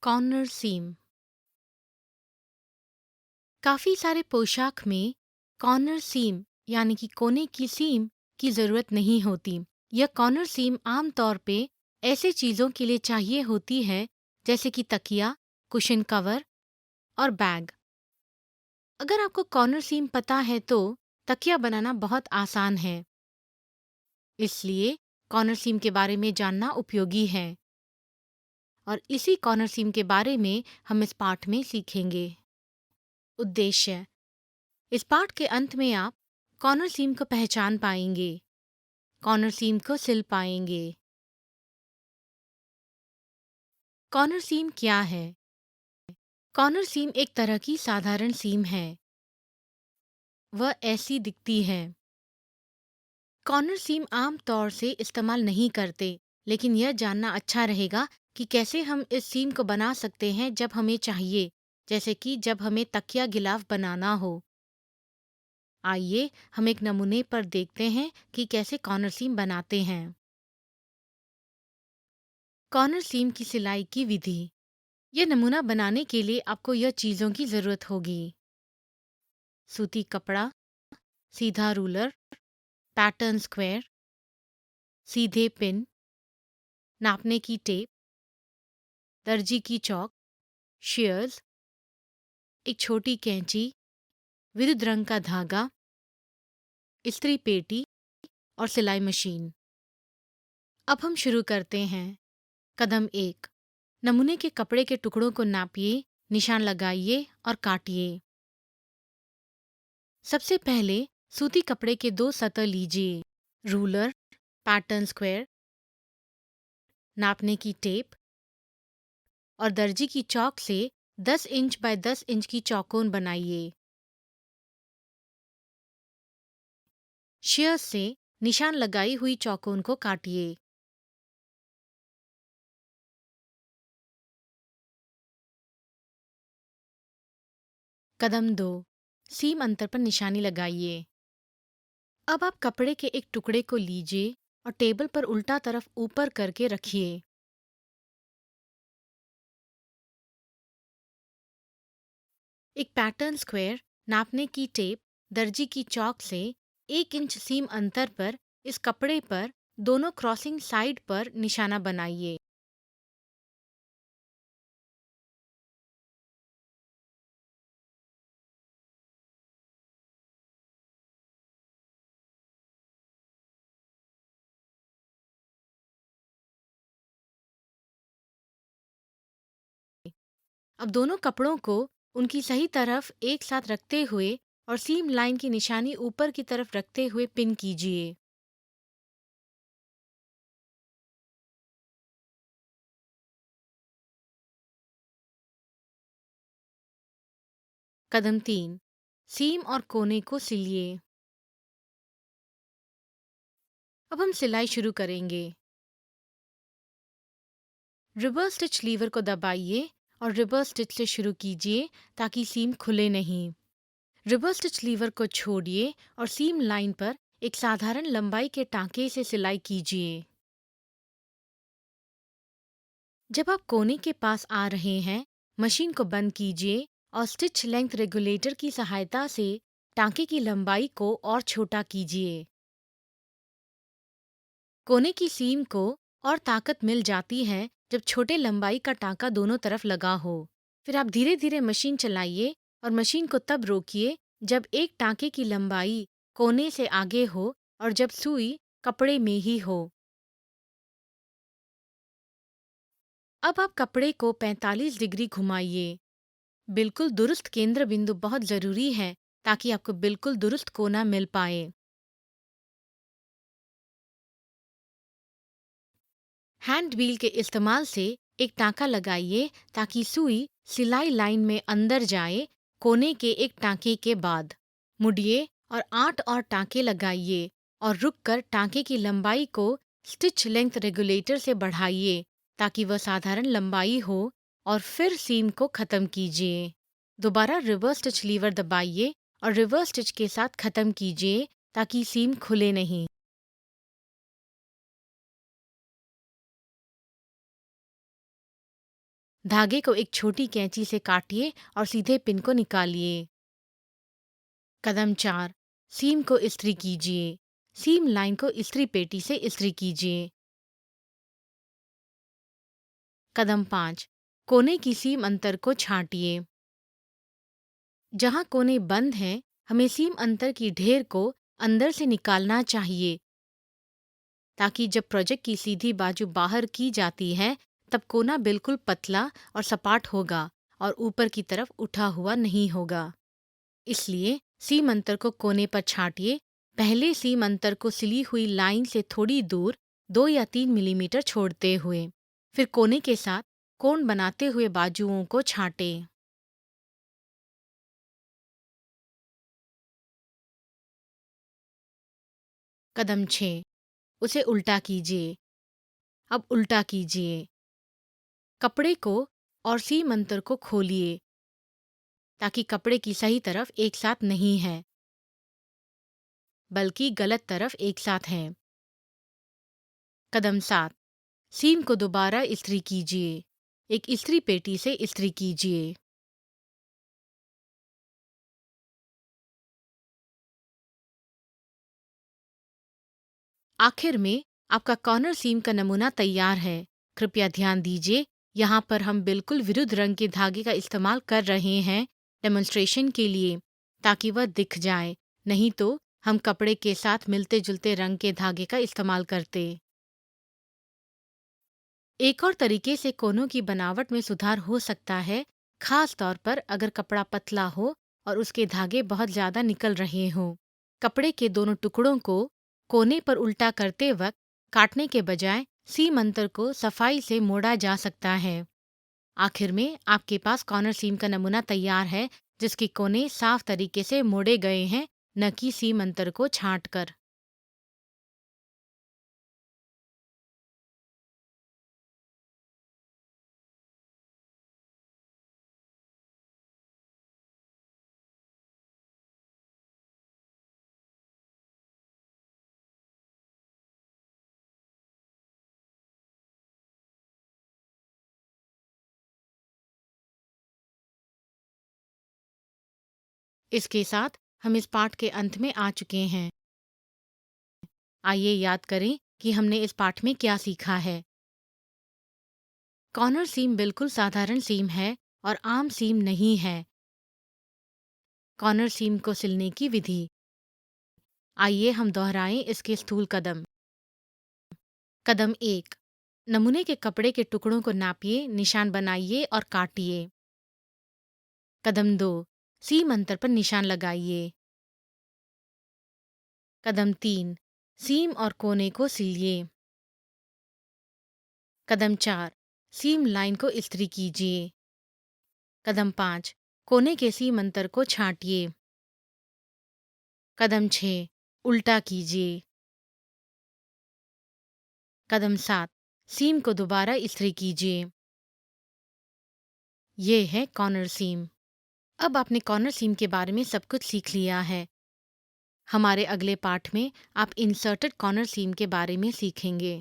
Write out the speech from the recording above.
Corner सीम। काफी सारे पोशाक में कॉर्नर सीम यानी कि कोने की सीम की जरूरत नहीं होती। यह कॉर्नर सीम आमतौर पे ऐसे चीजों के लिए चाहिए होती है जैसे कि तकिया, कुशन कवर और बैग। अगर आपको कॉर्नर सीम पता है तो तकिया बनाना बहुत आसान है, इसलिए कॉर्नर सीम के बारे में जानना उपयोगी है और इसी कॉर्नर सीम के बारे में हम इस पाठ में सीखेंगे। उद्देश्य: इस पाठ के अंत में आप कॉर्नर सीम को पहचान पाएंगे, कॉर्नर सीम को सिल पाएंगे। कॉर्नर सीम क्या है? कॉर्नर सीम एक तरह की साधारण सीम है। वह ऐसी दिखती है। कॉर्नर सीम आम तौर से इस्तेमाल नहीं करते, लेकिन यह जानना अच्छा रहेगा कि कैसे हम इस सीम को बना सकते हैं जब हमें चाहिए, जैसे कि जब हमें तकिया गिलाफ बनाना हो। आइए हम एक नमूने पर देखते हैं कि कैसे कॉर्नर सीम बनाते हैं। कॉर्नर सीम की सिलाई की विधि। यह नमूना बनाने के लिए आपको यह चीज़ों की ज़रूरत होगी: सूती कपड़ा, सीधा रूलर, पैटर्न स्क्वायर, सीधे पिन, नापने की टेप, दर्जी की चौक, shears, एक छोटी कैंची, विद्युत रंग का धागा, इस्त्री पेटी और सिलाई मशीन। अब हम शुरू करते हैं। कदम 1: नमूने के कपड़े के टुकड़ों को नापिए, निशान लगाइए और काटिए। सबसे पहले सूती कपड़े के 2 सतह लीजिए। रूलर, पैटर्न स्क्वायर, नापने की टेप और दर्जी की चौक से 10 इंच बाय 10 इंच की चौकोन बनाइए। shears से निशान लगाई हुई चौकोन को काटिए। कदम 2: सीम अंतर पर निशानी लगाइए। अब आप कपड़े के एक टुकड़े को लीजिए और टेबल पर उल्टा तरफ ऊपर करके रखिए। एक पैटर्न स्क्वायर, नापने की टेप, दर्जी की चौक से 1 इंच सीम अंतर पर इस कपड़े पर दोनों क्रॉसिंग साइड पर निशाना बनाइए। अब दोनों कपड़ों को उनकी सही तरफ एक साथ रखते हुए और सीम लाइन की निशानी ऊपर की तरफ रखते हुए पिन कीजिए। कदम 3: सीम और कोने को सिलिए। अब हम सिलाई शुरू करेंगे। रिवर्स स्टिच लीवर को दबाइए और रिवर्स स्टिच से शुरू कीजिए ताकि सीम खुले नहीं। रिवर्स स्टिच लीवर को छोड़िए और सीम लाइन पर एक साधारण लंबाई के टांके से सिलाई कीजिए। जब आप कोने के पास आ रहे हैं, मशीन को बंद कीजिए और स्टिच लेंथ रेगुलेटर की सहायता से टांके की लंबाई को और छोटा कीजिए। कोने की सीम को और ताकत मिल जाती है जब छोटे लंबाई का टांका दोनों तरफ लगा हो। फिर आप धीरे धीरे मशीन चलाइए और मशीन को तब रोकिए जब एक टांके की लंबाई कोने से आगे हो और जब सुई कपड़े में ही हो। अब आप कपड़े को 45 डिग्री घुमाइए। बिल्कुल दुरुस्त केंद्र बिंदु बहुत ज़रूरी है ताकि आपको बिल्कुल दुरुस्त कोना मिल पाए। हैंड व्हील के इस्तेमाल से एक टांका लगाइए ताकि सुई सिलाई लाइन में अंदर जाए। कोने के एक टांके के बाद मुड़िए और 8 और टांके लगाइए और रुककर टांके की लंबाई को स्टिच लेंथ रेगुलेटर से बढ़ाइए ताकि वह साधारण लंबाई हो और फिर सीम को ख़त्म कीजिए। दोबारा रिवर्स स्टिच लीवर दबाइए और रिवर्स स्टिच के साथ ख़त्म कीजिए ताकि सीम खुले नहीं। धागे को एक छोटी कैंची से काटिए और सीधे पिन को निकालिए। कदम 4, सीम को इस्त्री कीजिए। सीम लाइन को इस्त्री पेटी से इस्त्री कीजिए। कदम 5, कोने की सीम अंतर को छांटिए। जहां कोने बंद हैं, हमें सीम अंतर की ढेर को अंदर से निकालना चाहिए, ताकि जब प्रोजेक्ट की सीधी बाजू बाहर की जाती है तब कोना बिल्कुल पतला और सपाट होगा और ऊपर की तरफ उठा हुआ नहीं होगा। इसलिए सीम अंतर को कोने पर छांटिए। पहले सीम अंतर को सिली हुई लाइन से थोड़ी दूर 2 या 3 मिलीमीटर छोड़ते हुए, फिर कोने के साथ कोण बनाते हुए बाजुओं को छांटें। कदम 6, उसे उल्टा कीजिए। अब उल्टा कीजिए। कपड़े को और सीम अंतर को खोलिए, ताकि कपड़े की सही तरफ एक साथ नहीं है, बल्कि गलत तरफ एक साथ है। कदम 7, सीम को दोबारा इस्त्री कीजिए। एक इस्त्री पेटी से इस्त्री कीजिए। आखिर में आपका कॉर्नर सीम का नमूना तैयार है। कृपया ध्यान दीजिए, यहाँ पर हम बिल्कुल विरुद्ध रंग के धागे का इस्तेमाल कर रहे हैं डेमोन्स्ट्रेशन के लिए, ताकि वह दिख जाए। नहीं तो हम कपड़े के साथ मिलते जुलते रंग के धागे का इस्तेमाल करते। एक और तरीके से कोनों की बनावट में सुधार हो सकता है, खास तौर पर अगर कपड़ा पतला हो और उसके धागे बहुत ज़्यादा निकल रहे हों। कपड़े के दोनों टुकड़ों को कोने पर उल्टा करते वक्त काटने के बजाय सीम अंतर को सफाई से मोड़ा जा सकता है। आखिर में आपके पास कॉर्नर सीम का नमूना तैयार है, जिसके कोने साफ तरीके से मोड़े गए हैं, न कि सीम अंतर को छांट कर। इसके साथ हम इस पाठ के अंत में आ चुके हैं। आइए याद करें कि हमने इस पाठ में क्या सीखा है। कॉर्नर सीम बिल्कुल साधारण सीम है और आम सीम नहीं है। कॉर्नर सीम को सिलने की विधि। आइए हम दोहराएं इसके स्थूल कदम। कदम 1, नमूने के कपड़े के टुकड़ों को नापिए, निशान बनाइए और काटिए। कदम 2, सीम अंतर पर निशान लगाइए। कदम 3, सीम और कोने को सिलिए। कदम 4, सीम लाइन को इस्त्री कीजिए। कदम 5, कोने के सीम अंतर को छांटिए। कदम 6, उल्टा कीजिए। कदम 7, सीम को दोबारा इस्त्री कीजिए। ये है कॉर्नर सीम। अब आपने कॉर्नर सीम के बारे में सब कुछ सीख लिया है। हमारे अगले पाठ में आप इंसर्टेड कॉर्नर सीम के बारे में सीखेंगे।